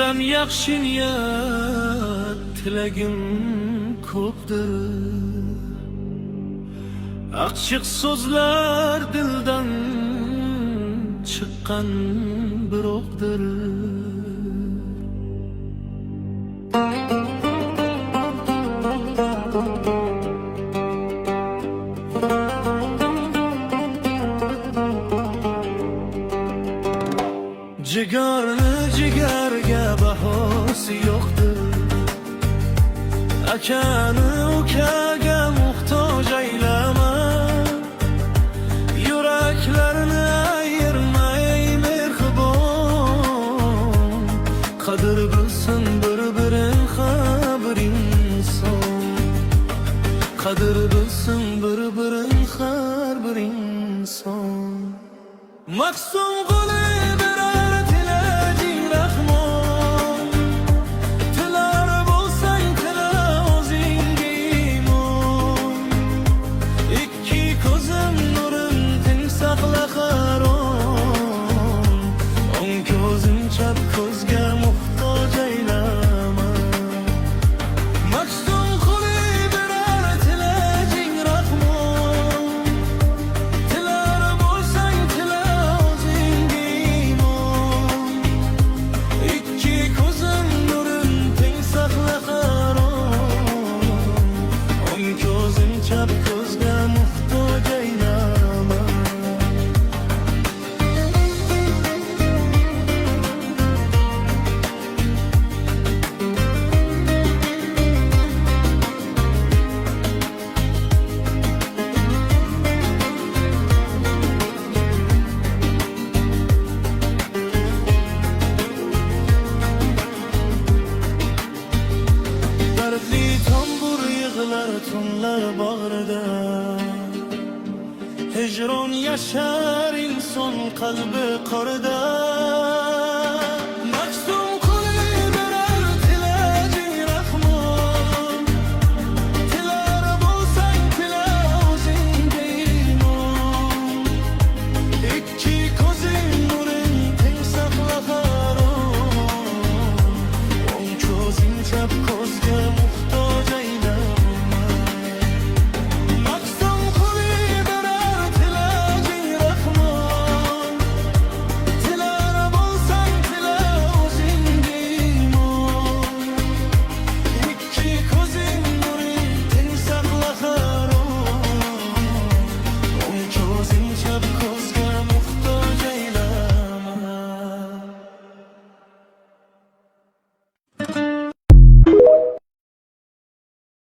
Sendan yaxshi niyat tilagim ko'pdir. Achchiq so'zlar dildan chiqqan bir o'qdir. Jigarni jigarga bahosi yo'qdir. Akani ukaga muhtoj aylama. Yuraklarni ayirmay mehribon. Qadr bilsin bir-birin har bir inson. Qadr bilsin bir-birin har bir inson. Maqsum qilib tunlar bag'rida hijron yashar inson qalbi qorida.